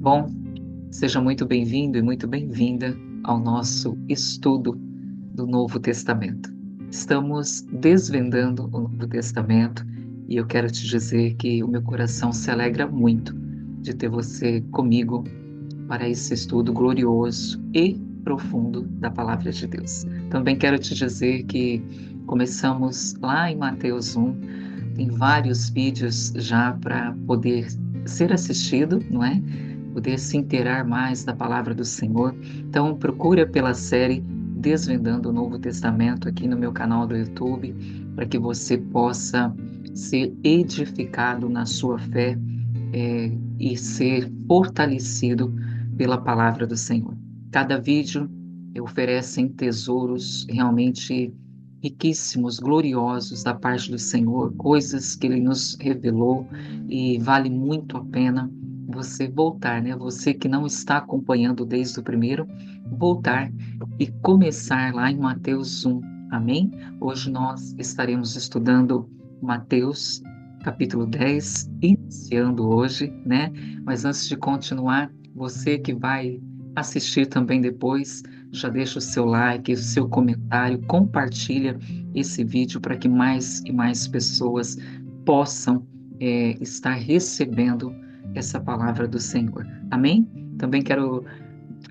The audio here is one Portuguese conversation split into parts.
Bom, seja muito bem-vindo e muito bem-vinda ao nosso estudo do Novo Testamento. Estamos desvendando o Novo Testamento e eu quero te dizer que o meu coração se alegra muito de ter você comigo para esse estudo glorioso e profundo da Palavra de Deus. Também quero te dizer que começamos lá em Mateus 1, tem vários vídeos já para poder ser assistido, não é? Poder se inteirar mais da palavra do Senhor. Então, procura pela série Desvendando o Novo Testamento aqui no meu canal do YouTube, para que você possa ser edificado na sua fé e ser fortalecido pela palavra do Senhor. Cada vídeo oferece tesouros realmente riquíssimos, gloriosos da parte do Senhor, coisas que Ele nos revelou e vale muito a pena você voltar, né? Você que não está acompanhando desde o primeiro, voltar e começar lá em Mateus 1. Amém? Hoje nós estaremos estudando Mateus capítulo 10, iniciando hoje, né? Mas antes de continuar, você que vai assistir também depois, já deixa o seu like, o seu comentário, compartilha esse vídeo para que mais e mais pessoas possam estar recebendo essa palavra do Senhor. Amém? Também quero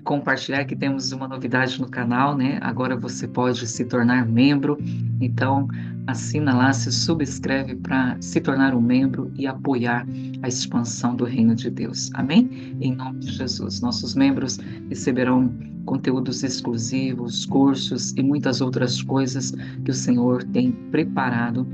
compartilhar que temos uma novidade no canal, né? Agora você pode se tornar membro. Então, assina lá, se subscreve para se tornar um membro e apoiar a expansão do reino de Deus. Amém? Em nome de Jesus. Nossos membros receberão conteúdos exclusivos, cursos e muitas outras coisas que o Senhor tem preparado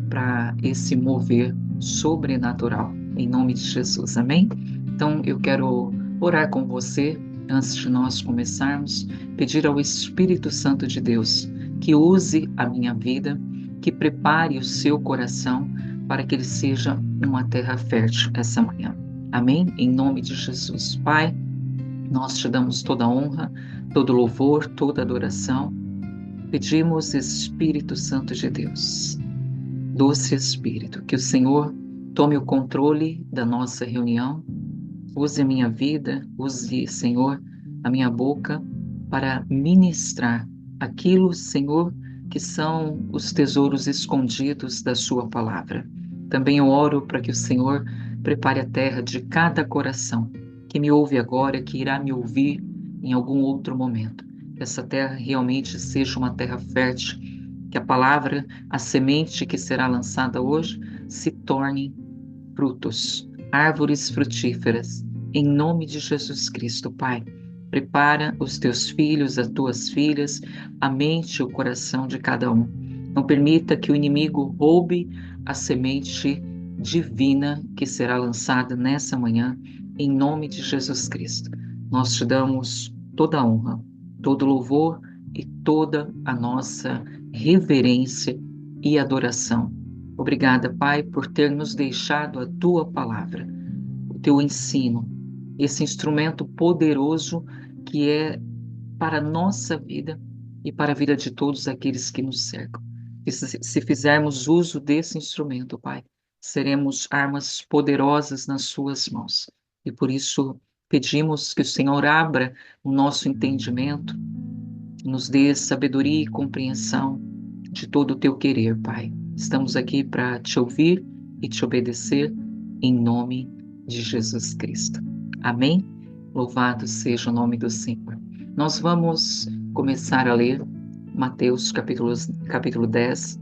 para esse mover sobrenatural. Em nome de Jesus. Amém? Então, eu quero orar com você. Antes de nós começarmos, pedir ao Espírito Santo de Deus que use a minha vida, que prepare o seu coração para que ele seja uma terra fértil essa manhã. Amém? Em nome de Jesus. Pai, nós te damos toda a honra, todo louvor, toda adoração. Pedimos, Espírito Santo de Deus, doce Espírito, que o Senhor tome o controle da nossa reunião. Use a minha vida, use, Senhor, a minha boca para ministrar aquilo, Senhor, que são os tesouros escondidos da Sua palavra. Também eu oro para que o Senhor prepare a terra de cada coração que me ouve agora, que irá me ouvir em algum outro momento. Que essa terra realmente seja uma terra fértil, que a palavra, a semente que será lançada hoje, se torne frutos, árvores frutíferas, em nome de Jesus Cristo, Pai. Prepara os teus filhos, as tuas filhas, a mente e o coração de cada um. Não permita que o inimigo roube a semente divina que será lançada nessa manhã, em nome de Jesus Cristo. Nós te damos toda a honra, todo o louvor e toda a nossa reverência e adoração. Obrigada, Pai, por ter nos deixado a tua palavra, o teu ensino, esse instrumento poderoso que é para a nossa vida e para a vida de todos aqueles que nos cercam. E se fizermos uso desse instrumento, Pai, seremos armas poderosas nas suas mãos. E por isso pedimos que o Senhor abra o nosso entendimento, nos dê sabedoria e compreensão de todo o teu querer, Pai. Estamos aqui para te ouvir e te obedecer em nome de Jesus Cristo. Amém? Louvado seja o nome do Senhor. Nós vamos começar a ler Mateus capítulo 10,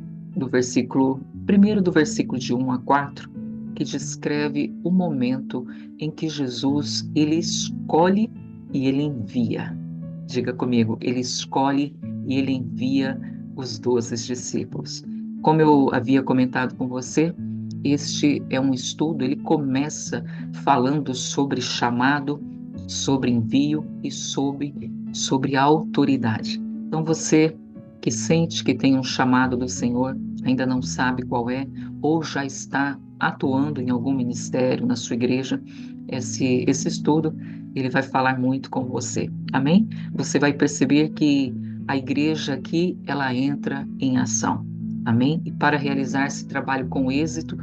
primeiro do versículo de 1 a 4, que descreve o momento em que Jesus ele escolhe e ele envia. Diga comigo, ele escolhe e ele envia os 12 discípulos. Como eu havia comentado com você, este é um estudo, ele começa falando sobre chamado, sobre envio e sobre autoridade. Então você que sente que tem um chamado do Senhor, ainda não sabe qual é, ou já está atuando em algum ministério na sua igreja, esse estudo ele vai falar muito com você. Amém? Você vai perceber que a igreja aqui, ela entra em ação. Amém? E para realizar esse trabalho com êxito,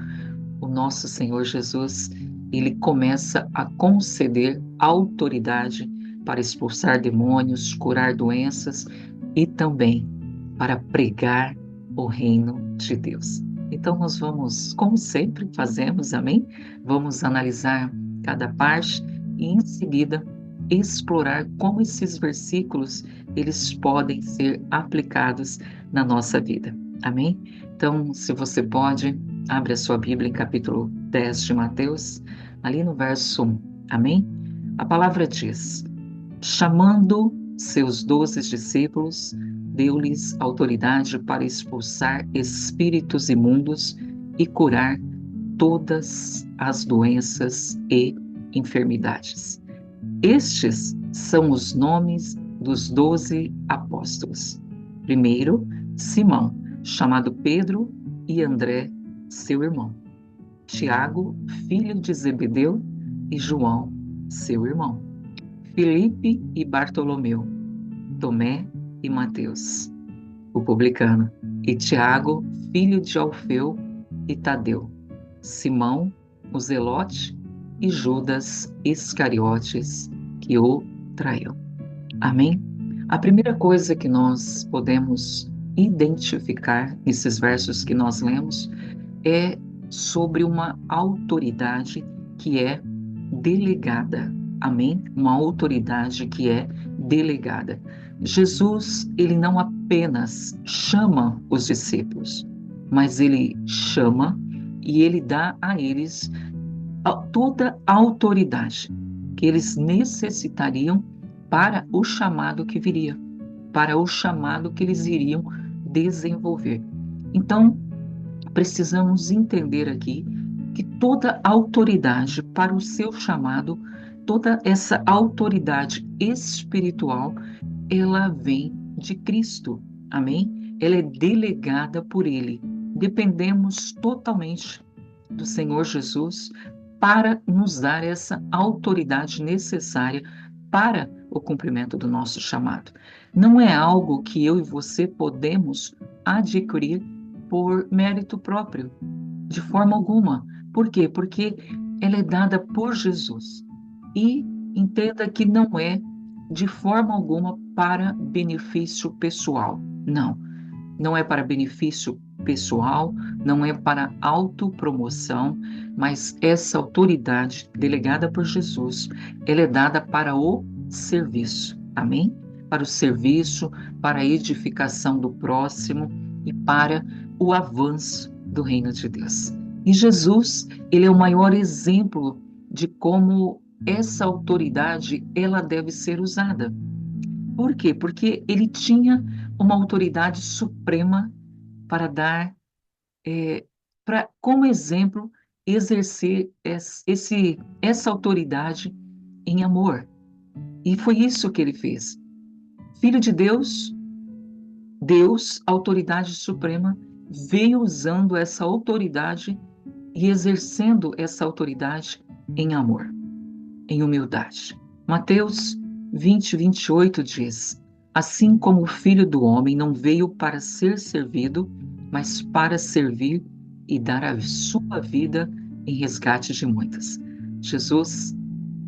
o nosso Senhor Jesus, ele começa a conceder autoridade para expulsar demônios, curar doenças e também para pregar o reino de Deus. Então nós vamos, como sempre fazemos, amém? Vamos analisar cada parte e em seguida explorar como esses versículos eles podem ser aplicados na nossa vida. Amém? Então, se você pode, abre a sua Bíblia em capítulo 10 de Mateus, ali no verso 1. Amém? A palavra diz: chamando seus 12 discípulos, deu-lhes autoridade para expulsar espíritos imundos e curar todas as doenças e enfermidades. Estes são os nomes dos 12 apóstolos. Primeiro, Simão, chamado Pedro, e André, seu irmão. Tiago, filho de Zebedeu, e João, seu irmão. Filipe e Bartolomeu. Tomé e Mateus, o publicano. E Tiago, filho de Alfeu, e Tadeu. Simão, o Zelote, e Judas Iscariotes, que o traiu. Amém? A primeira coisa que nós podemos identificar nesses versos que nós lemos é sobre uma autoridade que é delegada. Amém? Uma autoridade que é delegada. Jesus, ele não apenas chama os discípulos, mas ele chama e ele dá a eles toda a autoridade que eles necessitariam para o chamado que viria, para o chamado que eles iriam desenvolver. Então, precisamos entender aqui que toda autoridade para o seu chamado, toda essa autoridade espiritual, ela vem de Cristo. Amém? Ela é delegada por Ele. Dependemos totalmente do Senhor Jesus para nos dar essa autoridade necessária para o cumprimento do nosso chamado. Não é algo que eu e você podemos adquirir por mérito próprio, de forma alguma. Por quê? Porque ela é dada por Jesus. E entenda que não é de forma alguma para benefício pessoal. Não, não é para benefício pessoal, não é para autopromoção, mas essa autoridade delegada por Jesus, ela é dada para o serviço. Amém? Para o serviço, para a edificação do próximo e para o avanço do reino de Deus. E Jesus, ele é o maior exemplo de como essa autoridade ela deve ser usada. Por quê? Porque ele tinha uma autoridade suprema para dar, para, como exemplo, exercer essa autoridade em amor. E foi isso que ele fez. Filho de Deus, Deus, autoridade suprema, veio usando essa autoridade e exercendo essa autoridade em amor, em humildade. Mateus 20:28 diz: assim como o Filho do Homem não veio para ser servido, mas para servir e dar a sua vida em resgate de muitas. Jesus,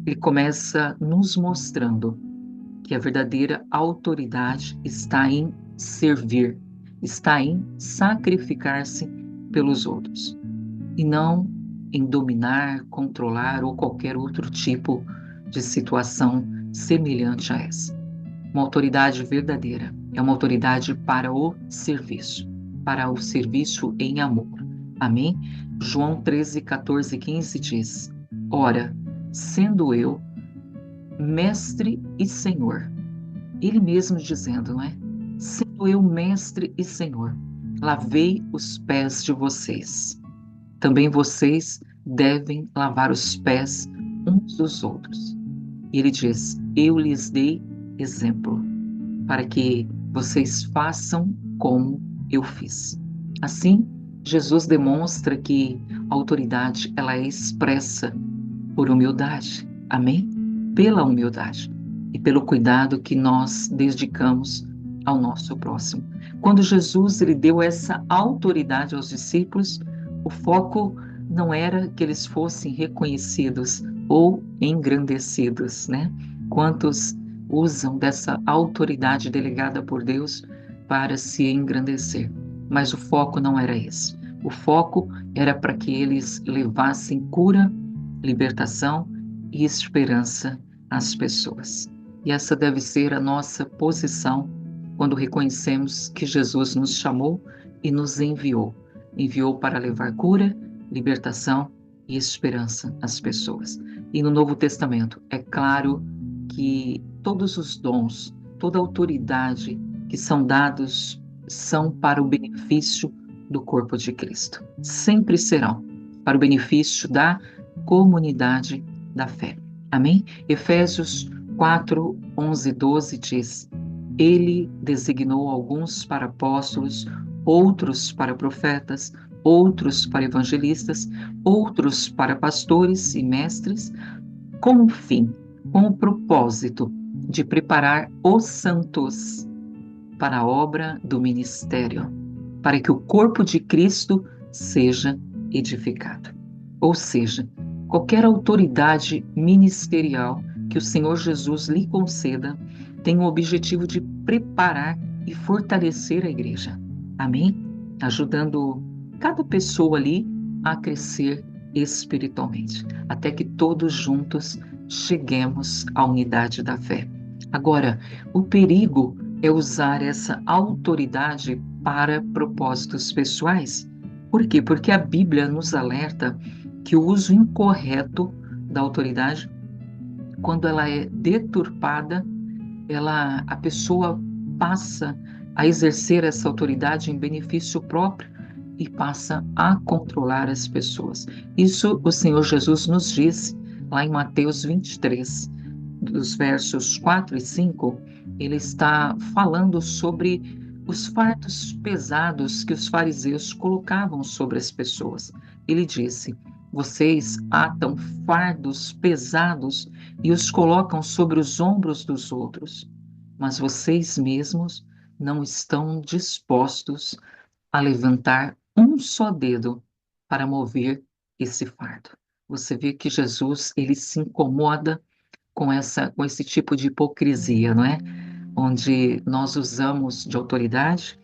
ele começa nos mostrando que a verdadeira autoridade está em servir, está em sacrificar-se pelos outros, e não em dominar, controlar ou qualquer outro tipo de situação semelhante a essa. Uma autoridade verdadeira é uma autoridade para o serviço em amor. Amém? João 13, 14 e 15 diz: ora, sendo eu mestre e senhor, ele mesmo dizendo, não é? Sendo eu mestre e senhor, lavei os pés de vocês. Também vocês devem lavar os pés uns dos outros. E ele diz: eu lhes dei exemplo, para que vocês façam como eu fiz. Assim, Jesus demonstra que a autoridade ela é expressa por humildade. Amém? Pela humildade e pelo cuidado que nós dedicamos ao nosso próximo. Quando Jesus ele deu essa autoridade aos discípulos, o foco não era que eles fossem reconhecidos ou engrandecidos, né? Quantos usam dessa autoridade delegada por Deus para se engrandecer? Mas o foco não era esse. O foco era para que eles levassem cura, libertação e esperança às pessoas. E essa deve ser a nossa posição quando reconhecemos que Jesus nos chamou e nos enviou. Enviou para levar cura, libertação e esperança às pessoas. E no Novo Testamento, é claro que todos os dons, toda a autoridade que são dados são para o benefício do corpo de Cristo. Sempre serão para o benefício da comunidade da fé. Amém? Efésios 4, 11 e 12 diz: Ele designou alguns para apóstolos, outros para profetas, outros para evangelistas, outros para pastores e mestres, com o fim, com o propósito de preparar os santos para a obra do ministério, para que o corpo de Cristo seja edificado. Ou seja, qualquer autoridade ministerial que o Senhor Jesus lhe conceda tem o objetivo de preparar e fortalecer a igreja. Amém? Ajudando cada pessoa ali a crescer espiritualmente, até que todos juntos cheguemos à unidade da fé. Agora, o perigo é usar essa autoridade para propósitos pessoais. Por quê? Porque a Bíblia nos alerta que o uso incorreto da autoridade, quando ela é deturpada, a pessoa passa a exercer essa autoridade em benefício próprio e passa a controlar as pessoas. Isso o Senhor Jesus nos diz lá em Mateus 23, dos versos 4 e 5, ele está falando sobre os fardos pesados que os fariseus colocavam sobre as pessoas. Ele disse: vocês atam fardos pesados e os colocam sobre os ombros dos outros, mas vocês mesmos não estão dispostos a levantar um só dedo para mover esse fardo. Você vê que Jesus, ele se incomoda com esse tipo de hipocrisia, não é? Onde nós usamos de autoridade,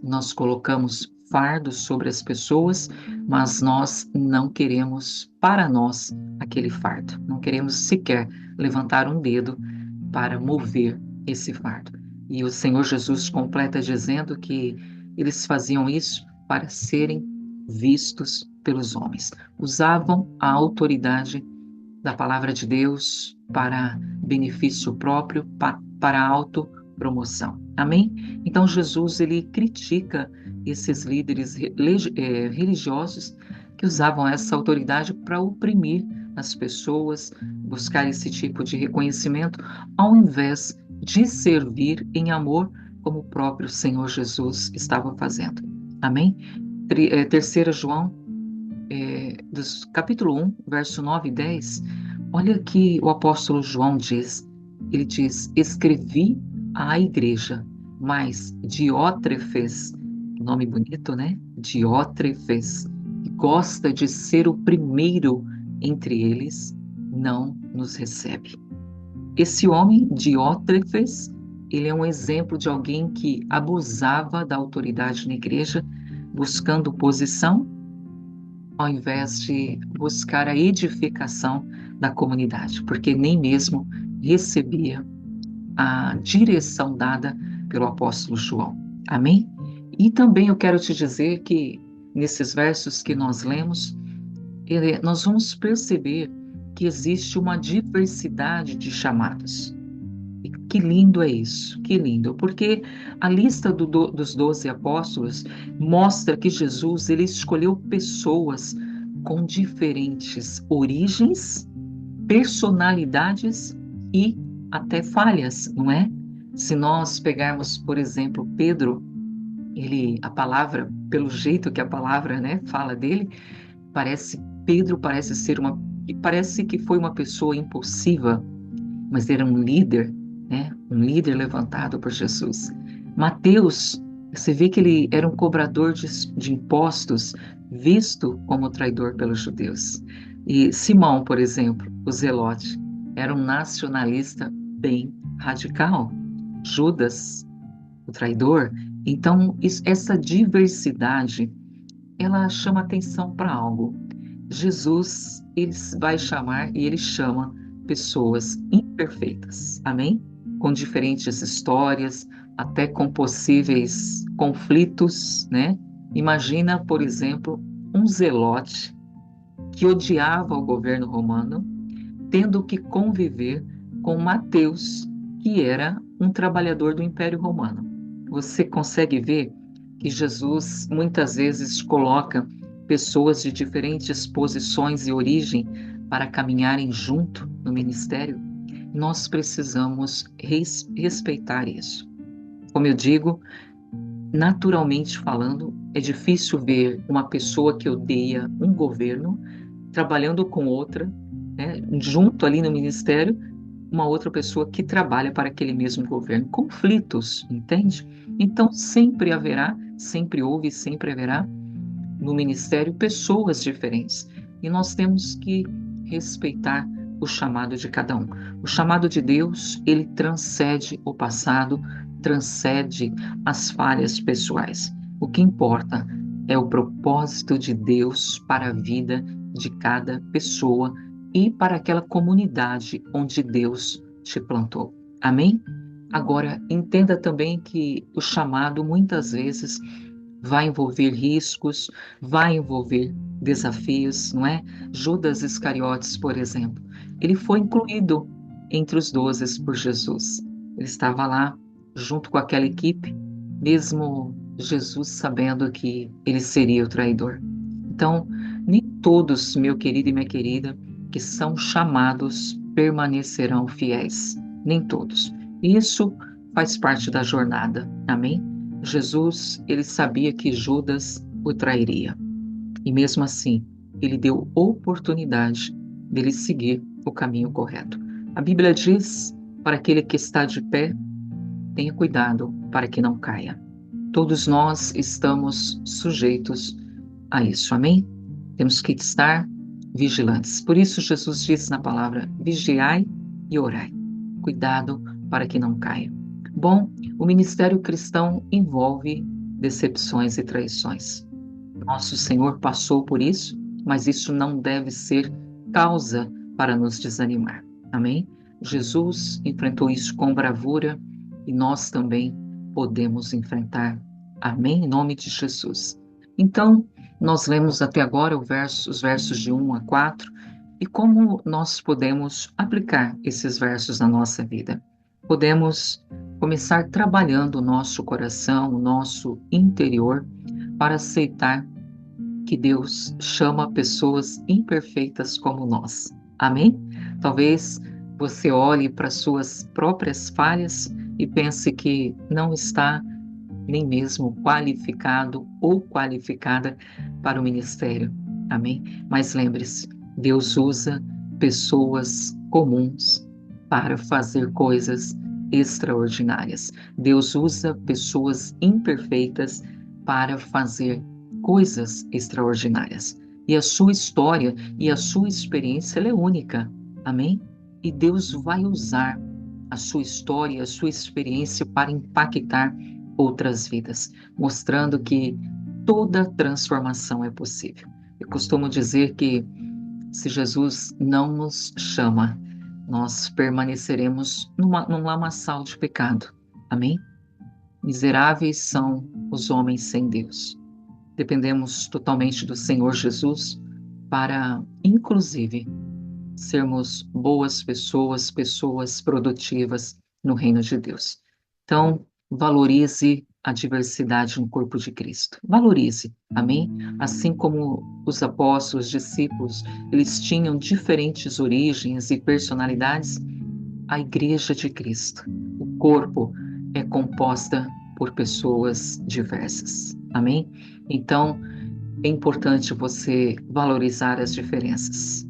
nós colocamos fardos sobre as pessoas, mas nós não queremos para nós aquele fardo. Não queremos sequer levantar um dedo para mover esse fardo. E o Senhor Jesus completa dizendo que eles faziam isso para serem vistos pelos homens. Usavam a autoridade da palavra de Deus para benefício próprio, para autopromoção. Amém? Então Jesus, ele critica esses líderes religiosos que usavam essa autoridade para oprimir as pessoas, buscar esse tipo de reconhecimento, ao invés de servir em amor, como o próprio Senhor Jesus estava fazendo. Amém? 3 João, capítulo 1, verso 9 e 10, olha que o apóstolo João diz. Ele diz: escrevi à igreja, mas Diótrefes, nome bonito, né? Diótrefes, que gosta de ser o primeiro entre eles, não nos recebe. Esse homem, Diótrefes, ele é um exemplo de alguém que abusava da autoridade na igreja, buscando posição, ao invés de buscar a edificação da comunidade, porque nem mesmo recebia a direção dada pelo apóstolo João. Amém? E também eu quero te dizer que nesses versos que nós lemos, nós vamos perceber que existe uma diversidade de chamados. E que lindo é isso, que lindo, porque a lista dos 12 apóstolos mostra que Jesus, ele escolheu pessoas com diferentes origens, personalidades e até falhas, não é? Se nós pegarmos, por exemplo, Pedro, a palavra, pelo jeito que a palavra, né, fala dele, Pedro parece que foi uma pessoa impulsiva, mas era um líder, né? Um líder levantado por Jesus. Mateus Você vê que ele era um cobrador de impostos, visto como traidor pelos judeus. E Simão, por exemplo, o Zelote, era um nacionalista bem radical. Judas, o traidor. Então, essa diversidade, ela chama atenção para algo. Jesus, ele vai chamar e ele chama pessoas imperfeitas, amém? Com diferentes histórias, até com possíveis conflitos, né? Imagina, por exemplo, um zelote que odiava o governo romano, tendo que conviver com Mateus, que era um trabalhador do Império Romano. Você consegue ver que Jesus muitas vezes coloca pessoas de diferentes posições e origem para caminharem junto no ministério? Nós precisamos respeitar isso. Como eu digo, naturalmente falando, é difícil ver uma pessoa que odeia um governo trabalhando com outra, né, junto ali no ministério, uma outra pessoa que trabalha para aquele mesmo governo. Conflitos, entende? Então, sempre houve e sempre haverá no ministério pessoas diferentes. E nós temos que respeitar o chamado de cada um. O chamado de Deus, ele transcende o passado, transcende as falhas pessoais. O que importa é o propósito de Deus para a vida de cada pessoa e para aquela comunidade onde Deus te plantou. Amém? Agora, entenda também que o chamado muitas vezes vai envolver riscos, vai envolver desafios, não é? Judas Iscariotes, por exemplo, ele foi incluído entre os 12 por Jesus. Ele estava lá junto com aquela equipe, mesmo Jesus sabendo que ele seria o traidor. Então, nem todos, meu querido e minha querida, que são chamados permanecerão fiéis. Nem todos. Isso faz parte da jornada. Amém? Jesus, ele sabia que Judas o trairia. E mesmo assim, ele deu oportunidade dele seguir o caminho correto. A Bíblia diz: para aquele que está de pé, tenha cuidado para que não caia. Todos nós estamos sujeitos a isso, amém? Temos que estar vigilantes. Por isso, Jesus diz na palavra: vigiai e orai. Cuidado para que não caia. Bom, o ministério cristão envolve decepções e traições. Nosso Senhor passou por isso, mas isso não deve ser causa para nos desanimar. Amém? Jesus enfrentou isso com bravura e nós também podemos enfrentar. Amém? Em nome de Jesus. Então, nós lemos até agora os versos de 1 a 4 e como nós podemos aplicar esses versos na nossa vida. Podemos começar trabalhando o nosso coração, o nosso interior, para aceitar que Deus chama pessoas imperfeitas como nós. Amém? Talvez você olhe para suas próprias falhas e pense que não está nem mesmo qualificado ou qualificada para o ministério. Amém? Mas lembre-se, Deus usa pessoas comuns para fazer coisas extraordinárias. Deus usa pessoas imperfeitas para fazer coisas extraordinárias. E a sua história e a sua experiência ela é única. Amém? E Deus vai usar a sua história, a sua experiência para impactar outras vidas, mostrando que toda transformação é possível. Eu costumo dizer que se Jesus não nos chama, nós permaneceremos num lamaçal de pecado. Amém? Miseráveis são os homens sem Deus. Dependemos totalmente do Senhor Jesus para, inclusive, sermos boas pessoas, pessoas produtivas no reino de Deus. Então, valorize a diversidade no corpo de Cristo. Valorize, amém? Assim como os apóstolos, os discípulos, eles tinham diferentes origens e personalidades, a igreja de Cristo, o corpo, é composta por pessoas diversas, amém? Então, é importante você valorizar as diferenças.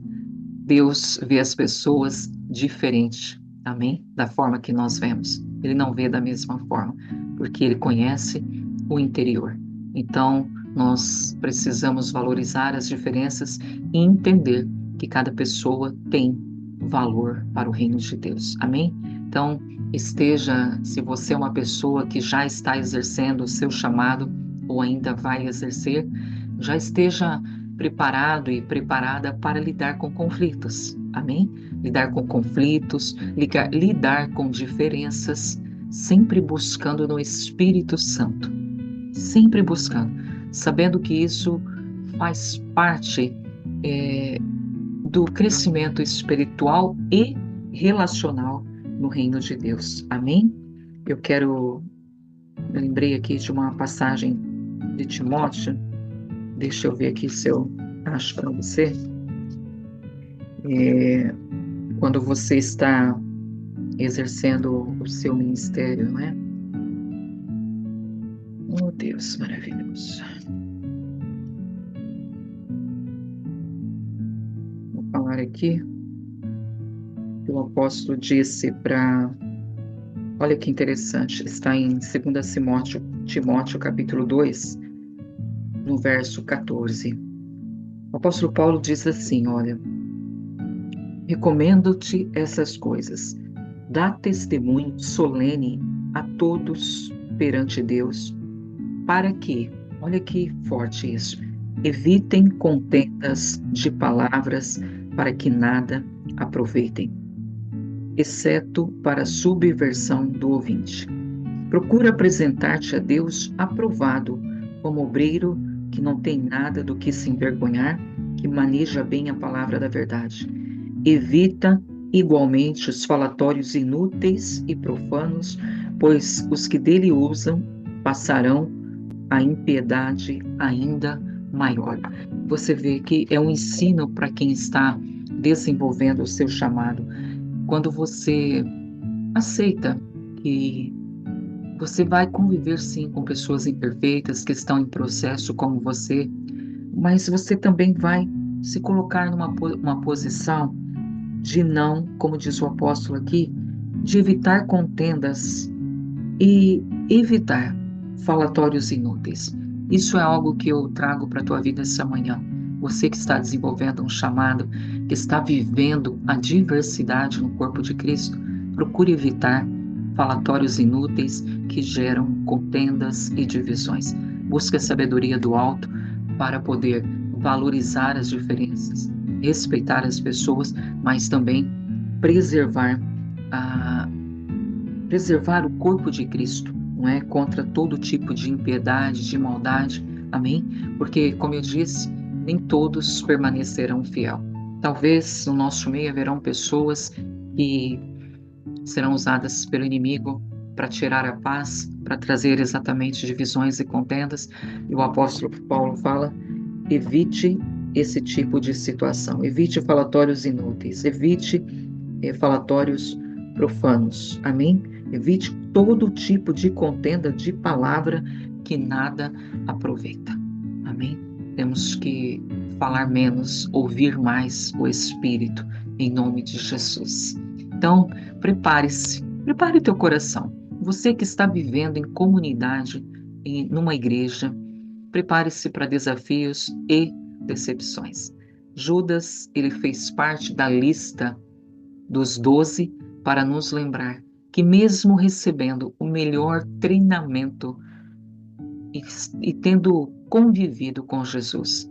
Deus vê as pessoas diferente, amém? Da forma que nós vemos. Ele não vê da mesma forma, porque Ele conhece o interior. Então, nós precisamos valorizar as diferenças e entender que cada pessoa tem valor para o reino de Deus. Amém? Então, se você é uma pessoa que já está exercendo o seu chamado ou ainda vai exercer, já esteja preparado e preparada para lidar com conflitos. Amém? Lidar com conflitos, lidar com diferenças, sempre buscando no Espírito Santo. Sempre buscando, sabendo que isso faz parte do crescimento espiritual e relacional no reino de Deus. Amém? Eu lembrei aqui de uma passagem de Timóteo. Deixa eu ver aqui se eu acho para você. Quando você está exercendo o seu ministério, não é? Oh, Deus, maravilhoso. Vou falar aqui. O apóstolo disse para... Olha que interessante, está em 2 Timóteo capítulo 2, no verso 14. O apóstolo Paulo diz assim, olha: recomendo-te essas coisas, dá testemunho solene a todos perante Deus, para que, olha que forte isso, evitem contendas de palavras, para que nada aproveitem, exceto para a subversão do ouvinte. Procura apresentar-te a Deus aprovado, como obreiro que não tem nada do que se envergonhar, que maneja bem a palavra da verdade. Evita igualmente os falatórios inúteis e profanos, pois os que dele usam passarão a impiedade ainda maior. Você vê que é um ensino para quem está desenvolvendo o seu chamado. Quando você aceita que você vai conviver sim com pessoas imperfeitas que estão em processo como você, mas você também vai se colocar numa posição de não, como diz o apóstolo aqui, de evitar contendas e evitar falatórios inúteis. Isso é algo que eu trago para a tua vida essa manhã. Você que está desenvolvendo um chamado, que está vivendo a diversidade no corpo de Cristo, procure evitar falatórios inúteis que geram contendas e divisões. Busque a sabedoria do alto para poder valorizar as diferenças, respeitar as pessoas, mas também preservar o corpo de Cristo, não é? Contra todo tipo de impiedade, de maldade. Amém? Porque, como eu disse, nem todos permanecerão fiel. Talvez no nosso meio haverão pessoas que serão usadas pelo inimigo para tirar a paz, para trazer exatamente divisões e contendas. E o apóstolo Paulo fala: evite esse tipo de situação, evite falatórios inúteis, evite falatórios profanos. Amém? Evite todo tipo de contenda de palavra que nada aproveita. Amém? Temos que falar menos, ouvir mais o Espírito, em nome de Jesus. Então, prepare-se, prepare teu coração. Você que está vivendo em comunidade, numa igreja, prepare-se para desafios e decepções. Judas, ele fez parte da lista dos 12 para nos lembrar que mesmo recebendo o melhor treinamento e tendo convivido com Jesus,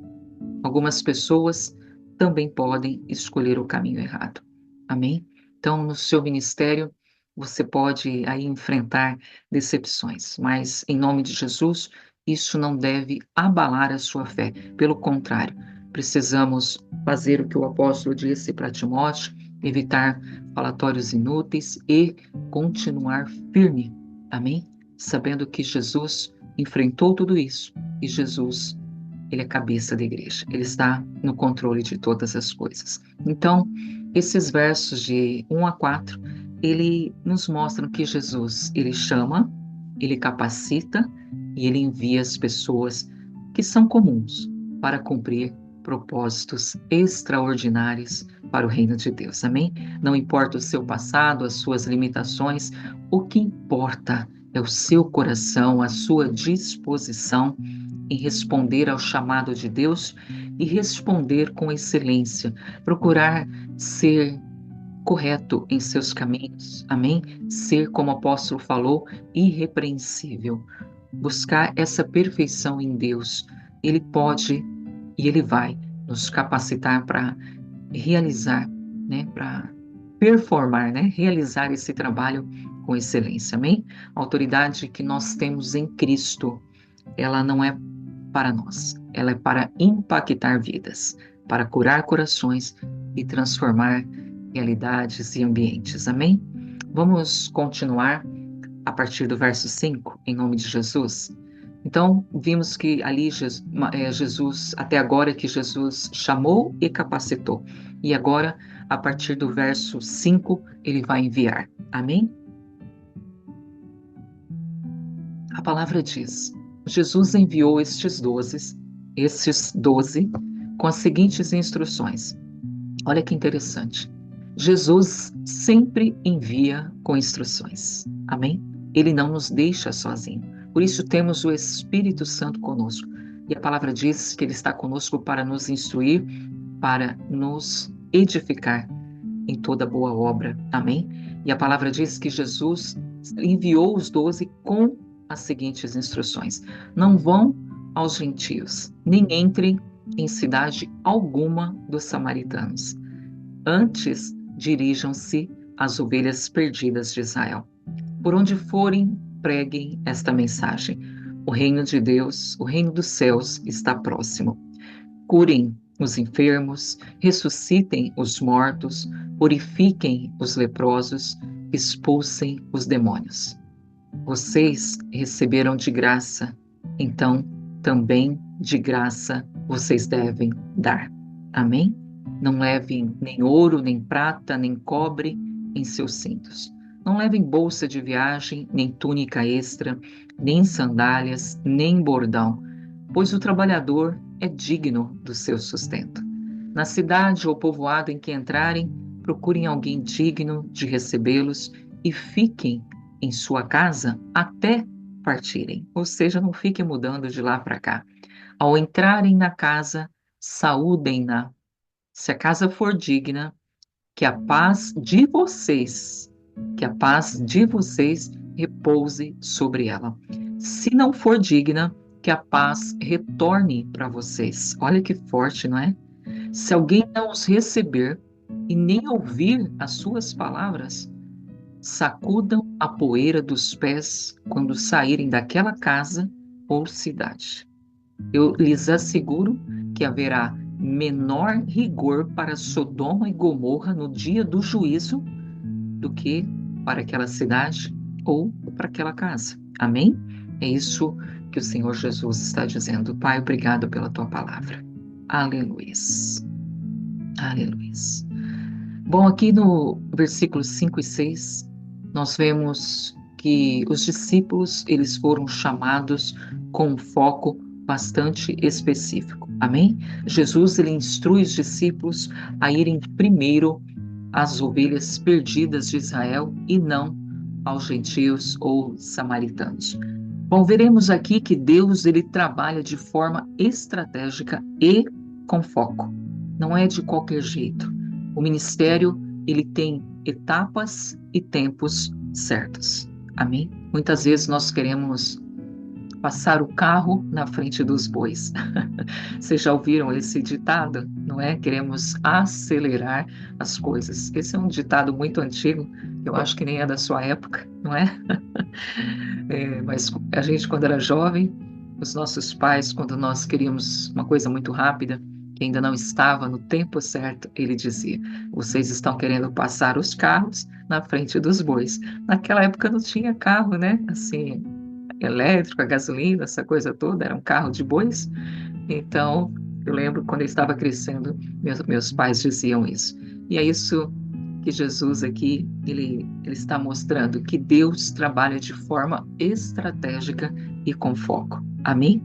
algumas pessoas também podem escolher o caminho errado. Amém? Então, no seu ministério, você pode aí enfrentar decepções, mas em nome de Jesus, isso não deve abalar a sua fé. Pelo contrário, precisamos fazer o que o apóstolo disse para Timóteo, evitar falatórios inúteis e continuar firme. Amém? Sabendo que Jesus enfrentou tudo isso e Jesus, ele é a cabeça da igreja, ele está no controle de todas as coisas. Então, esses versos de 1 a 4, ele nos mostram que Jesus, ele chama, ele capacita e ele envia as pessoas que são comuns para cumprir propósitos extraordinários para o reino de Deus. Amém? Não importa o seu passado, as suas limitações, o que importa é o seu coração, a sua disposição em responder ao chamado de Deus e responder com excelência, procurar ser correto em seus caminhos, amém? Ser, como o apóstolo falou, irrepreensível. Buscar essa perfeição em Deus. Ele pode e ele vai nos capacitar para realizar, né, para performar, né, realizar esse trabalho com excelência, amém? A autoridade que nós temos em Cristo, ela não é para nós, ela é para impactar vidas, para curar corações e transformar realidades e ambientes, amém? Vamos continuar a partir do verso 5, em nome de Jesus. Então, vimos que ali Jesus, até agora que Jesus chamou e capacitou. E agora, a partir do verso 5, ele vai enviar. Amém? A palavra diz: Jesus enviou estes 12, com as seguintes instruções. Olha que interessante. Jesus sempre envia com instruções. Amém? Ele não nos deixa sozinho. Por isso temos o Espírito Santo conosco. E a palavra diz que ele está conosco para nos instruir, para nos edificar em toda boa obra. Amém? E a palavra diz que Jesus enviou os 12 com as seguintes instruções: não vão aos gentios, nem entrem em cidade alguma dos samaritanos. Antes, dirijam-se às ovelhas perdidas de Israel. Por onde forem, preguem esta mensagem: o reino de Deus, o reino dos céus está próximo. Curem os enfermos, ressuscitem os mortos, purifiquem os leprosos, expulsem os demônios. Vocês receberam de graça, então também de graça vocês devem dar. Amém? Não levem nem ouro, nem prata, nem cobre em seus cintos. Não levem bolsa de viagem, nem túnica extra, nem sandálias, nem bordão, pois o trabalhador é digno do seu sustento. Na cidade ou povoado em que entrarem, procurem alguém digno de recebê-los e fiquem em sua casa até partirem. Ou seja, não fiquem mudando de lá para cá. Ao entrarem na casa, saúdem-na. Se a casa for digna, que a paz de vocês repouse sobre ela. Se não for digna, que a paz retorne para vocês. Olha que forte, não é? Se alguém não os receber e nem ouvir as suas palavras, sacudam a poeira dos pés quando saírem daquela casa ou cidade. Eu lhes asseguro que haverá menor rigor para Sodoma e Gomorra no dia do juízo do que para aquela cidade ou para aquela casa. Amém? É isso que o Senhor Jesus está dizendo. Pai, obrigado pela tua palavra. Aleluia. Aleluia. Bom, aqui no versículos 5 e 6, nós vemos que os discípulos, eles foram chamados com um foco bastante específico. Amém? Jesus, ele instrui os discípulos a irem primeiro às ovelhas perdidas de Israel e não aos gentios ou samaritanos. Bom, veremos aqui que Deus, ele trabalha de forma estratégica e com foco. Não é de qualquer jeito. O ministério, ele tem etapas e tempos certos. Amém? Muitas vezes nós queremos passar o carro na frente dos bois. Vocês já ouviram esse ditado, não é? Queremos acelerar as coisas. Esse é um ditado muito antigo, eu acho que nem é da sua época, não é? Mas a gente, quando era jovem, os nossos pais, quando nós queríamos uma coisa muito rápida, que ainda não estava no tempo certo, ele dizia: vocês estão querendo passar os carros na frente dos bois. Naquela época não tinha carro, né? Assim, elétrico, a gasolina, essa coisa toda, era um carro de bois. Então, eu lembro quando eu estava crescendo, meus pais diziam isso. E é isso que Jesus aqui, ele está mostrando, que Deus trabalha de forma estratégica e com foco. Amém?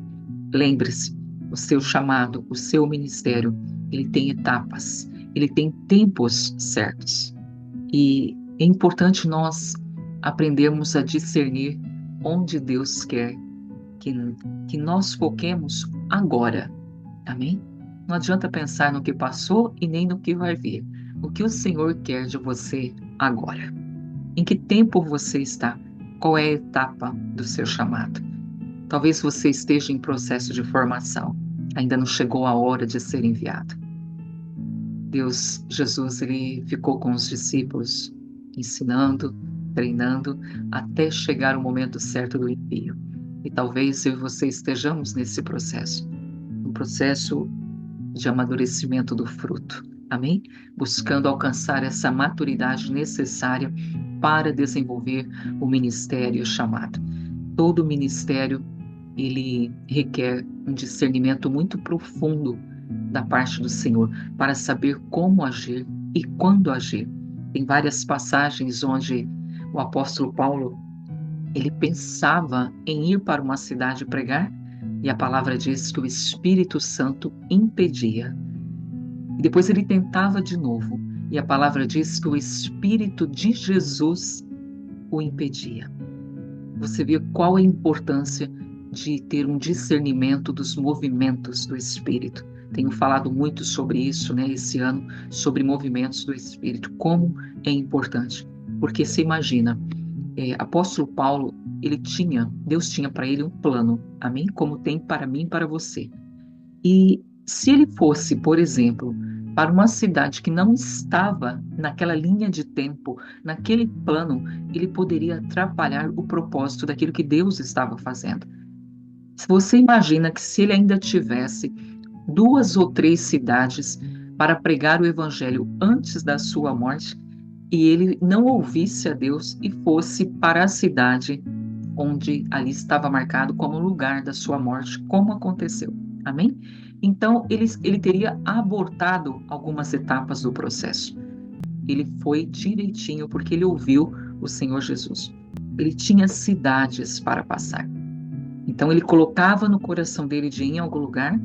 Lembre-se, o seu chamado, o seu ministério, ele tem etapas, ele tem tempos certos. E é importante nós aprendermos a discernir onde Deus quer que, que nós foquemos agora. Amém? Não adianta pensar no que passou e nem no que vai vir. O que o Senhor quer de você agora? Em que tempo você está? Qual é a etapa do seu chamado? Talvez você esteja em processo de formação. Ainda não chegou a hora de ser enviado. Jesus, ele ficou com os discípulos, ensinando, treinando, até chegar o momento certo do envio. E talvez eu e você estejamos nesse processo, um processo de amadurecimento do fruto. Amém? Buscando alcançar essa maturidade necessária para desenvolver o ministério chamado. Todo ministério, ele requer um discernimento muito profundo da parte do Senhor para saber como agir e quando agir. Tem várias passagens onde o apóstolo Paulo, ele pensava em ir para uma cidade pregar e a palavra diz que o Espírito Santo impedia. E depois ele tentava de novo e a palavra diz que o Espírito de Jesus o impedia. Você vê qual é a importância de ter um discernimento dos movimentos do Espírito. Tenho falado muito sobre isso, esse ano, sobre movimentos do Espírito, como é importante. Porque você imagina, apóstolo Paulo, Deus tinha para ele um plano, amém? Como tem para mim e para você. E se ele fosse, por exemplo, para uma cidade que não estava naquela linha de tempo, naquele plano, ele poderia atrapalhar o propósito daquilo que Deus estava fazendo. Se você imagina que se ele ainda tivesse 2 ou 3 cidades para pregar o evangelho antes da sua morte, e ele não ouvisse a Deus e fosse para a cidade onde ali estava marcado como lugar da sua morte, como aconteceu. Amém? Então, ele teria abortado algumas etapas do processo. Ele foi direitinho porque ele ouviu o Senhor Jesus. Ele tinha cidades para passar. Então, ele colocava no coração dele de ir em algum lugar,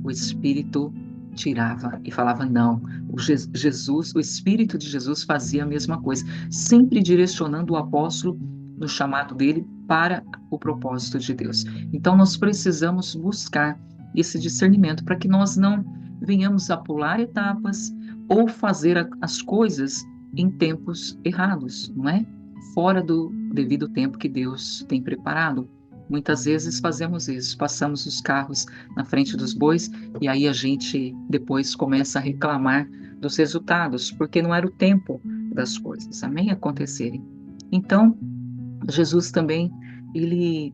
o Espírito tirava e falava não. O Espírito de Jesus fazia a mesma coisa, sempre direcionando o apóstolo no chamado dele para o propósito de Deus. Então, nós precisamos buscar esse discernimento para que nós não venhamos a pular etapas ou fazer as coisas em tempos errados, não é? Fora do devido tempo que Deus tem preparado. Muitas vezes fazemos isso, passamos os carros na frente dos bois e aí a gente depois começa a reclamar dos resultados, porque não era o tempo das coisas, amém? Acontecerem. Então, Jesus também, ele,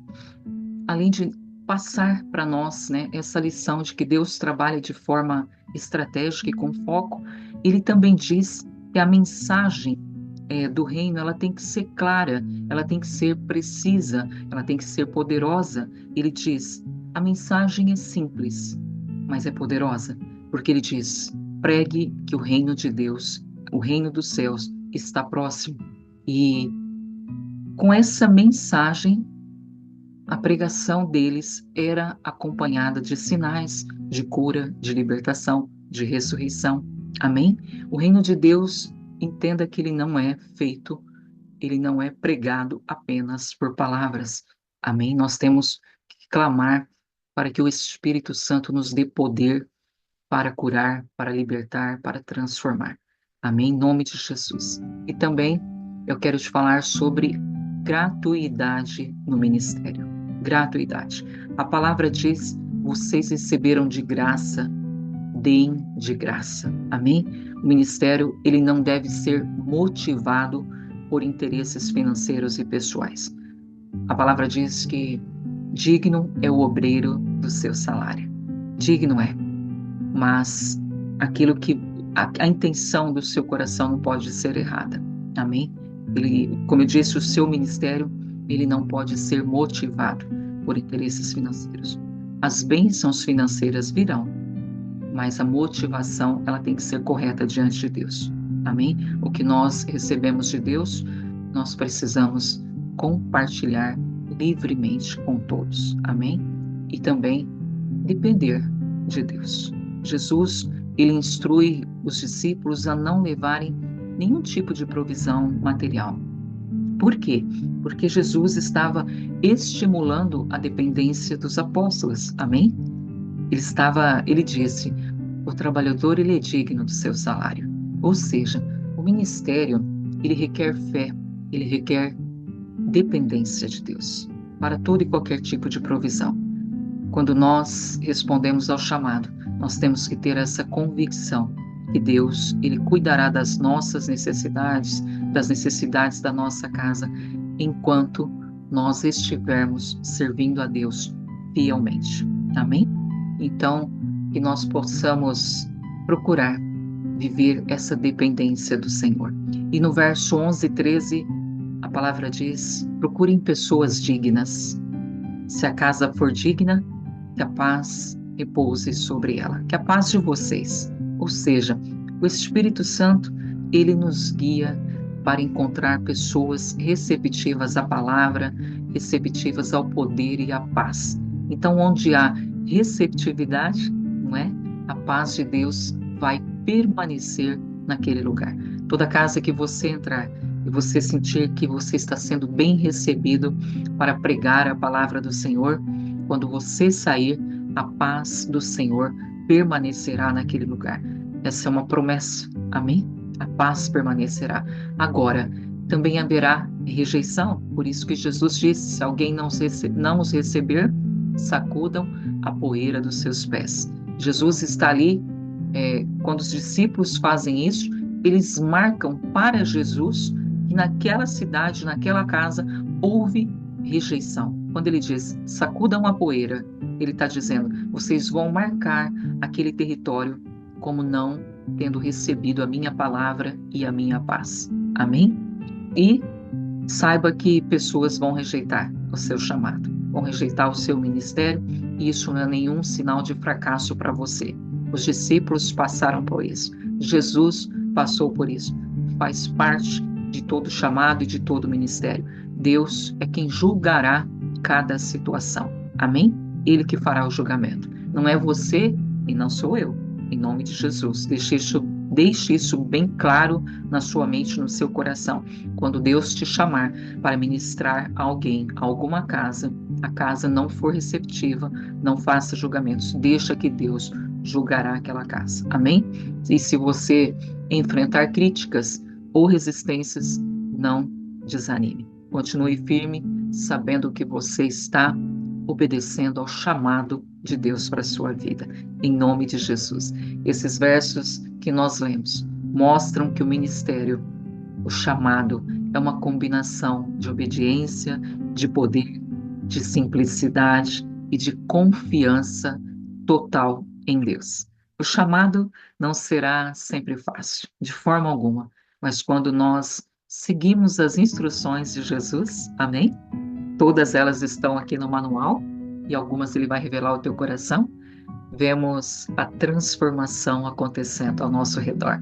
além de passar para nós, essa lição de que Deus trabalha de forma estratégica e com foco, ele também diz que a mensagem do reino, ela tem que ser clara, ela tem que ser precisa, ela tem que ser poderosa. Ele diz, a mensagem é simples, mas é poderosa, porque ele diz, pregue que o reino de Deus, o reino dos céus está próximo. E com essa mensagem, a pregação deles era acompanhada de sinais de cura, de libertação, de ressurreição. Amém? O reino de Deus, entenda que ele não é feito, ele não é pregado apenas por palavras. Amém? Nós temos que clamar para que o Espírito Santo nos dê poder para curar, para libertar, para transformar. Amém? Em nome de Jesus. E também eu quero te falar sobre gratuidade no ministério. Gratuidade. A palavra diz, vocês receberam de graça, deem de graça. Amém? O ministério, ele não deve ser motivado por interesses financeiros e pessoais. A palavra diz que digno é o obreiro do seu salário. Digno é. Mas aquilo que a intenção do seu coração não pode ser errada. Amém? Como eu disse, o seu ministério, ele não pode ser motivado por interesses financeiros. As bênçãos financeiras virão, mas a motivação, ela tem que ser correta diante de Deus. Amém? O que nós recebemos de Deus, nós precisamos compartilhar livremente com todos. Amém? E também depender de Deus. Jesus, ele instrui os discípulos a não levarem nenhum tipo de provisão material. Por quê? Porque Jesus estava estimulando a dependência dos apóstolos. Amém? Ele disse, o trabalhador ele é digno do seu salário. Ou seja, o ministério ele requer fé, ele requer dependência de Deus para todo e qualquer tipo de provisão. Quando nós respondemos ao chamado, nós temos que ter essa convicção que Deus, ele cuidará das nossas necessidades, das necessidades da nossa casa, enquanto nós estivermos servindo a Deus fielmente. Amém? Então, que nós possamos procurar viver essa dependência do Senhor. E no verso 11 e 13, a palavra diz, procurem pessoas dignas. Se a casa for digna, que a paz repouse sobre ela, que a paz de vocês, ou seja, o Espírito Santo, ele nos guia para encontrar pessoas receptivas à palavra, receptivas ao poder e à paz. Então, onde há receptividade, não é? A paz de Deus vai permanecer naquele lugar. Toda casa que você entrar e você sentir que você está sendo bem recebido para pregar a palavra do Senhor, quando você sair, a paz do Senhor permanecerá naquele lugar. Essa é uma promessa. Amém? A paz permanecerá. Agora, também haverá rejeição. Por isso que Jesus disse, se alguém não os receber, sacudam a poeira dos seus pés. Jesus está ali, quando os discípulos fazem isso, eles marcam para Jesus que naquela cidade, naquela casa, houve rejeição. Quando ele diz, sacudam a poeira, ele está dizendo, vocês vão marcar aquele território como não tendo recebido a minha palavra e a minha paz. Amém? E saiba que pessoas vão rejeitar o seu chamado, vão rejeitar o seu ministério, e isso não é nenhum sinal de fracasso para você. Os discípulos passaram por isso. Jesus passou por isso. Faz parte de todo chamado e de todo ministério. Deus é quem julgará cada situação. Amém? Ele que fará o julgamento. Não é você e não sou eu. Em nome de Jesus. Deixe isso bem claro na sua mente, no seu coração. Quando Deus te chamar para ministrar a alguém, a alguma casa, a casa não for receptiva, não faça julgamentos. Deixa que Deus julgará aquela casa. Amém? E se você enfrentar críticas ou resistências, não desanime. Continue firme, sabendo que você está obedecendo ao chamado de Deus para a sua vida, em nome de Jesus. Esses versos que nós lemos mostram que o ministério, o chamado, é uma combinação de obediência, de poder, de simplicidade e de confiança total em Deus. O chamado não será sempre fácil, de forma alguma, mas quando nós seguimos as instruções de Jesus, amém? Todas elas estão aqui no manual e algumas ele vai revelar ao teu coração. Vemos a transformação acontecendo ao nosso redor.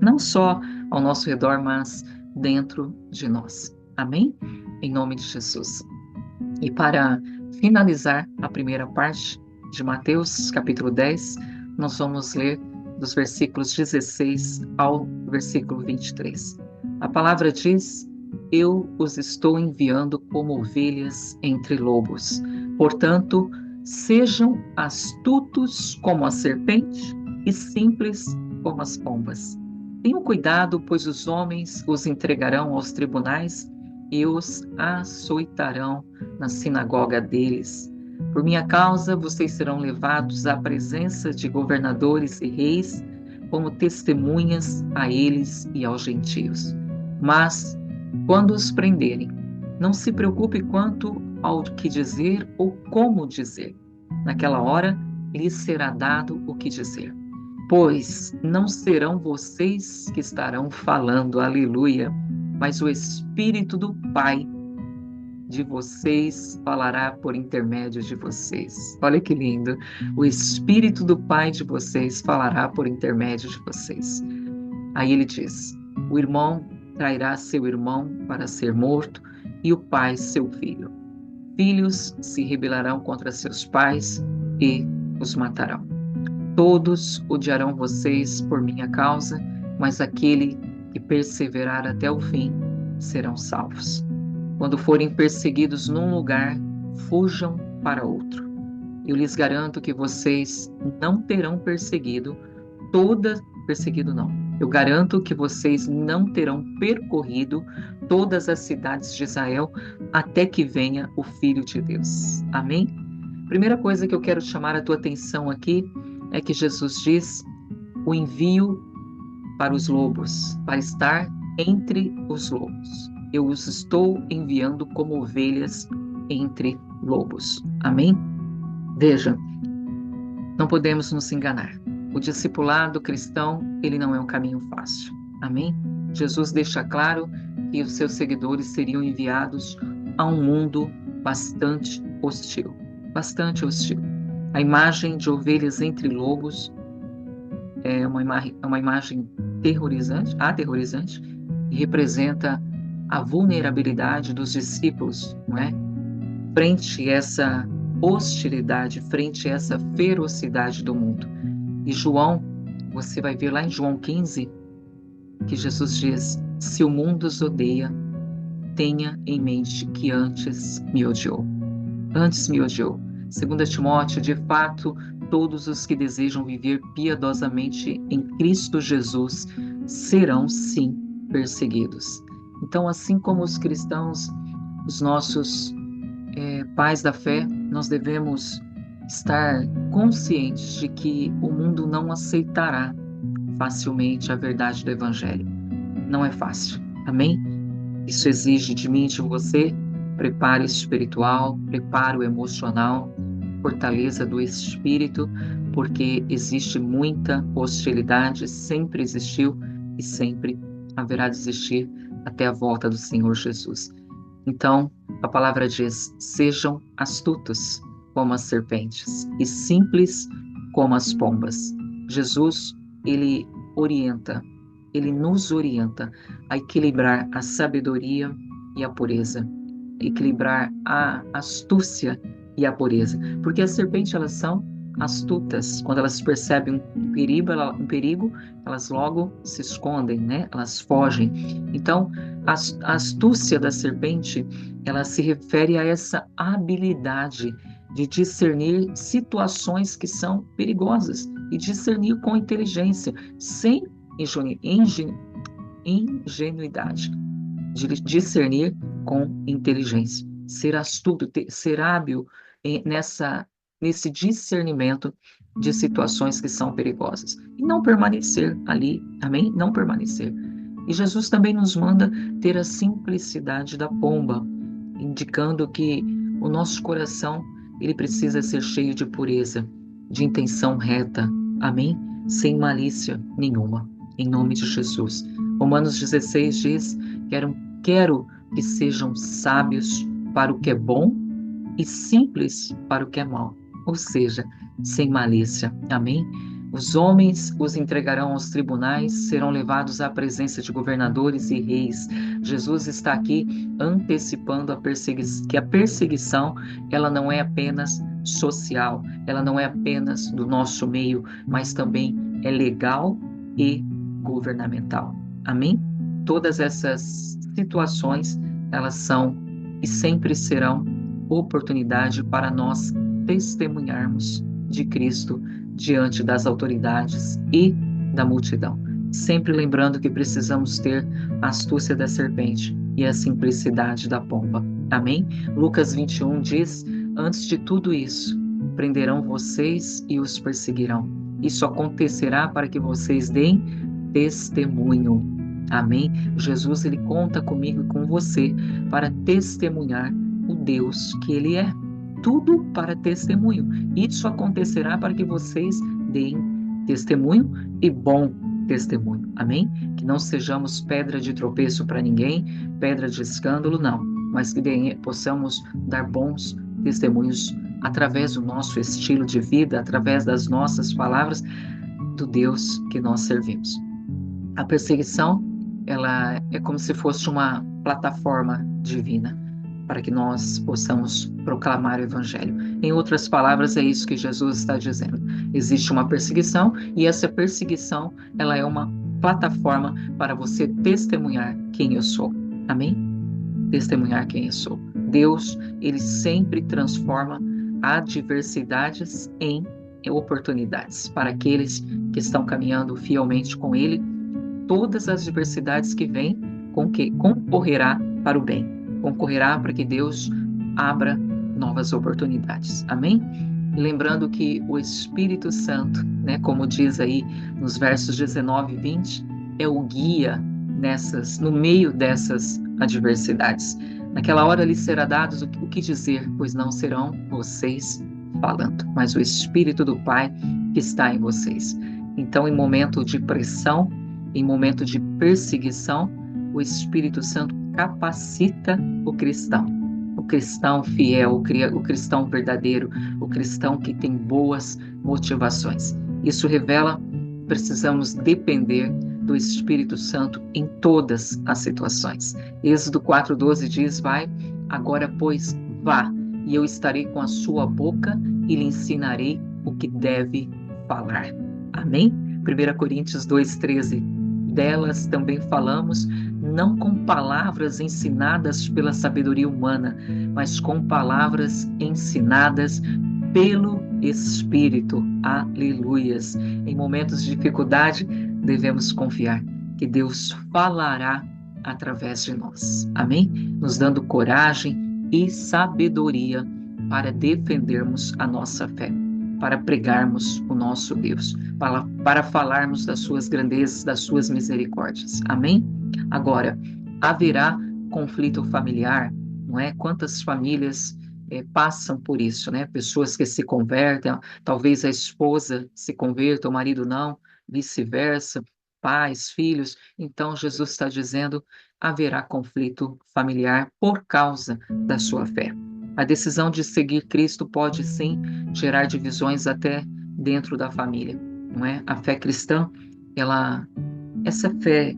Não só ao nosso redor, mas dentro de nós. Amém? Em nome de Jesus. E para finalizar a primeira parte de Mateus, capítulo 10, nós vamos ler dos versículos 16 ao versículo 23. A palavra diz, eu os estou enviando como ovelhas entre lobos. Portanto, sejam astutos como a serpente e simples como as pombas. Tenham cuidado, pois os homens os entregarão aos tribunais e os açoitarão na sinagoga deles. Por minha causa, vocês serão levados à presença de governadores e reis, como testemunhas a eles e aos gentios. Mas, quando os prenderem, não se preocupe quanto ao que dizer ou como dizer. Naquela hora, lhes será dado o que dizer. Pois não serão vocês que estarão falando, aleluia, mas o Espírito do Pai de vocês falará por intermédio de vocês. Olha que lindo! O Espírito do Pai de vocês falará por intermédio de vocês. Aí ele diz, o irmão trairá seu irmão para ser morto e o pai seu filho. Filhos se rebelarão contra seus pais e os matarão. Todos odiarão vocês por minha causa, mas aquele que perseverar até o fim serão salvos. Quando forem perseguidos num lugar, fujam para outro. Eu lhes garanto que vocês não terão perseguido não. Eu garanto que vocês não terão percorrido todas as cidades de Israel até que venha o Filho de Deus. Amém? Primeira coisa que eu quero chamar a tua atenção aqui é que Jesus diz o envio para os lobos, para estar entre os lobos. Eu os estou enviando como ovelhas entre lobos. Amém? Veja, não podemos nos enganar. O discipulado cristão, ele não é um caminho fácil. Amém? Jesus deixa claro que os seus seguidores seriam enviados a um mundo bastante hostil. Bastante hostil. A imagem de ovelhas entre lobos é uma imagem aterrorizante, e representa a vulnerabilidade dos discípulos, não é? Frente a essa hostilidade, frente a essa ferocidade do mundo. E João, você vai ver lá em João 15, que Jesus diz: se o mundo os odeia, tenha em mente que antes me odiou. Antes me odiou. 2 Timóteo, de fato, todos os que desejam viver piedosamente em Cristo Jesus serão, sim, perseguidos. Então, assim como os cristãos, os nossos pais da fé, nós devemos estar conscientes de que o mundo não aceitará facilmente a verdade do Evangelho. Não é fácil, amém? Isso exige de mim e de você preparo espiritual, preparo emocional, fortaleza do espírito, porque existe muita hostilidade, sempre existiu e sempre haverá de existir até a volta do Senhor Jesus. Então, a palavra diz: sejam astutos como as serpentes e simples como as pombas. Jesus, ele nos orienta a equilibrar a sabedoria e a pureza, equilibrar a astúcia e a pureza, porque as serpentes, elas são astutas. Quando elas percebem um perigo, elas logo se escondem, né? Elas fogem. Então, a astúcia da serpente, ela se refere a essa habilidade de discernir situações que são perigosas e discernir com inteligência, sem ingenuidade, de discernir com inteligência, ser astuto, ser hábil nesse discernimento de situações que são perigosas e não permanecer ali, amém? Não permanecer. E Jesus também nos manda ter a simplicidade da pomba, indicando que o nosso coração, ele precisa ser cheio de pureza, de intenção reta, amém? Sem malícia nenhuma, em nome de Jesus. Romanos 16 diz: quero que sejam sábios para o que é bom e simples para o que é mal, ou seja, sem malícia, amém? Os homens os entregarão aos tribunais, serão levados à presença de governadores e reis. Jesus está aqui antecipando que a perseguição, ela não é apenas social, ela não é apenas do nosso meio, mas também é legal e governamental. Amém? Todas essas situações, elas são e sempre serão oportunidade para nós testemunharmos de Cristo diante das autoridades e da multidão. Sempre lembrando que precisamos ter a astúcia da serpente e a simplicidade da pomba. Amém? Lucas 21 diz: antes de tudo isso, prenderão vocês e os perseguirão. Isso acontecerá para que vocês deem testemunho. Amém? Jesus, ele conta comigo e com você para testemunhar o Deus que ele é. Tudo para testemunho. Isso acontecerá para que vocês deem testemunho e bom testemunho. Amém? Que não sejamos pedra de tropeço para ninguém, pedra de escândalo, não. Mas que possamos dar bons testemunhos através do nosso estilo de vida, através das nossas palavras, do Deus que nós servimos. A perseguição, ela é como se fosse uma plataforma divina para que nós possamos proclamar o Evangelho. Em outras palavras, é isso que Jesus está dizendo. Existe uma perseguição e essa perseguição, ela é uma plataforma para você testemunhar quem eu sou. Amém? testemunhar quem eu sou. Deus, ele sempre transforma adversidades em oportunidades para aqueles que estão caminhando fielmente com ele. Todas as adversidades que vêm, com que concorrerá para o bem, concorrerá para que Deus abra novas oportunidades. Amém? E lembrando que o Espírito Santo, né, como diz aí nos versos 19 e 20, é o guia no meio dessas adversidades. Naquela hora lhes será dado o que dizer, pois não serão vocês falando, mas o Espírito do Pai que está em vocês. Então, em momento de pressão, em momento de perseguição, o Espírito Santo capacita o cristão fiel, o cristão verdadeiro, o cristão que tem boas motivações. Isso revela que precisamos depender do Espírito Santo em todas as situações. Êxodo 4:12 diz: vai, agora pois vá, e eu estarei com a sua boca e lhe ensinarei o que deve falar. Amém? 1 Coríntios 2:13, delas também falamos, não com palavras ensinadas pela sabedoria humana, mas com palavras ensinadas pelo Espírito. Aleluias! Em momentos de dificuldade, devemos confiar que Deus falará através de nós. Amém? Nos dando coragem e sabedoria para defendermos a nossa fé, para pregarmos o nosso Deus, para falarmos das suas grandezas, das suas misericórdias. Amém? Agora, haverá conflito familiar, não é? Quantas famílias passam por isso, né? Pessoas que se convertem, talvez a esposa se converta, o marido não, vice-versa, pais, filhos. Então, Jesus está dizendo, haverá conflito familiar por causa da sua fé. A decisão de seguir Cristo pode, sim, gerar divisões até dentro da família, não é? A fé cristã, essa fé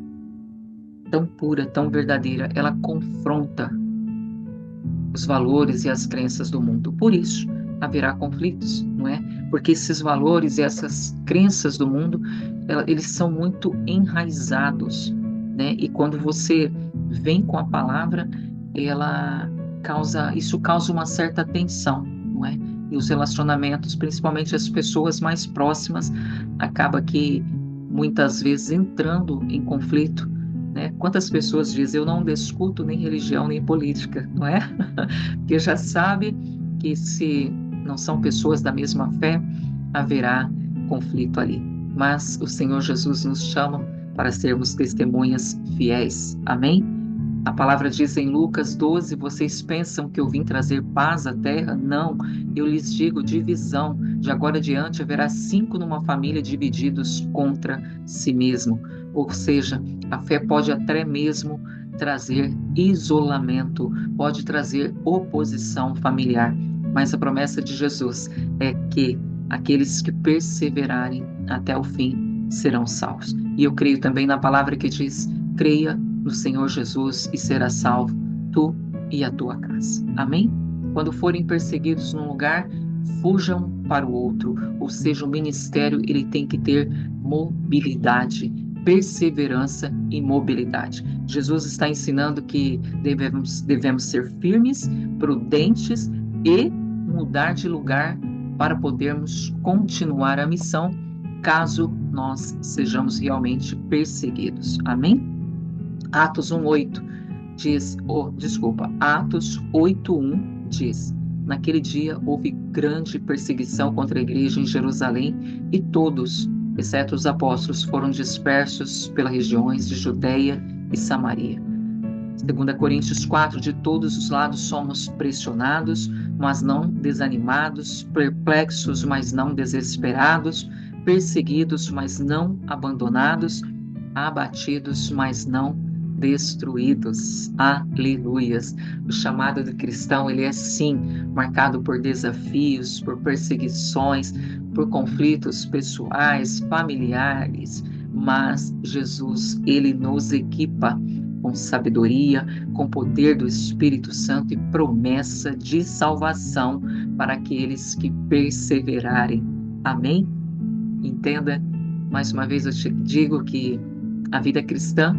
tão pura, tão verdadeira, ela confronta os valores e as crenças do mundo. Por isso, haverá conflitos, não é? Porque esses valores e essas crenças do mundo, eles são muito enraizados, né? E quando você vem com a palavra, isso causa uma certa tensão, não é? E os relacionamentos, principalmente as pessoas mais próximas, acaba que muitas vezes entrando em conflito, né? Quantas pessoas dizem, eu não discuto nem religião nem política, não é? Porque já sabe que se não são pessoas da mesma fé, haverá conflito ali. Mas o Senhor Jesus nos chama para sermos testemunhas fiéis. Amém? A palavra diz em Lucas 12, vocês pensam que eu vim trazer paz à terra? Não, eu lhes digo divisão. De agora adiante haverá 5 numa família divididos contra si mesmo. Ou seja, a fé pode até mesmo trazer isolamento, pode trazer oposição familiar. Mas a promessa de Jesus é que aqueles que perseverarem até o fim serão salvos. E eu creio também na palavra que diz, creia no Senhor Jesus e será salvo, tu e a tua casa. Amém? Quando forem perseguidos num lugar, fujam para o outro. Ou seja, o ministério ele tem que ter mobilidade, perseverança e mobilidade. Jesus está ensinando que devemos ser firmes, prudentes e mudar de lugar para podermos continuar a missão, caso nós sejamos realmente perseguidos. Amém? Atos 1:8 diz, Atos 8:1 diz, naquele dia houve grande perseguição contra a igreja em Jerusalém e todos, exceto os apóstolos, foram dispersos pelas regiões de Judeia e Samaria. 2 Coríntios 4, de todos os lados somos pressionados, mas não desanimados, perplexos, mas não desesperados, perseguidos, mas não abandonados, abatidos, mas não destruídos. Aleluias! O chamado do cristão, ele é sim marcado por desafios, por perseguições, por conflitos pessoais, familiares, mas Jesus, ele nos equipa com sabedoria, com poder do Espírito Santo e promessa de salvação para aqueles que perseverarem. Amém? Entenda, mais uma vez eu te digo que a vida cristã,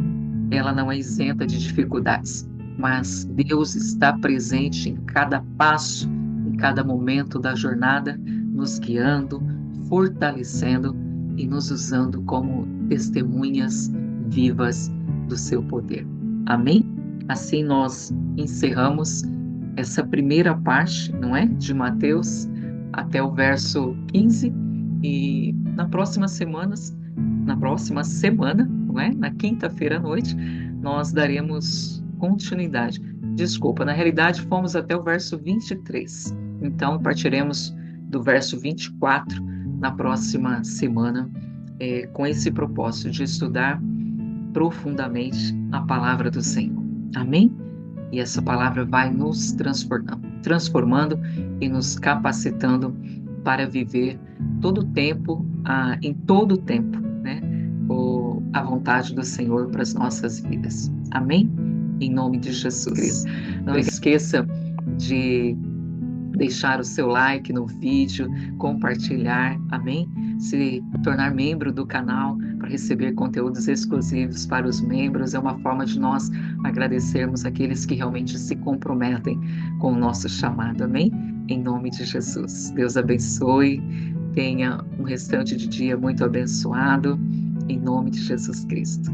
ela não é isenta de dificuldades, mas Deus está presente em cada passo, em cada momento da jornada, nos guiando, fortalecendo e nos usando como testemunhas vivas do seu poder. Amém? Assim nós encerramos essa primeira parte, não é? De Mateus até o verso 15, e na próxima semana, não é? Na quinta-feira à noite, nós daremos continuidade. Desculpa, na realidade fomos até o verso 23. Então partiremos do verso 24 na próxima semana, com esse propósito de estudar profundamente a palavra do Senhor. Amém? E essa palavra vai nos transformando e nos capacitando para viver todo o tempo, em todo o tempo, né? A vontade do Senhor para as nossas vidas. Amém? Em nome de Jesus. Não esqueça de deixar o seu like no vídeo, compartilhar, amém? Se tornar membro do canal para receber conteúdos exclusivos para os membros é uma forma de nós agradecermos aqueles que realmente se comprometem com o nosso chamado, amém? Em nome de Jesus. Deus abençoe, tenha um restante de dia muito abençoado, em nome de Jesus Cristo.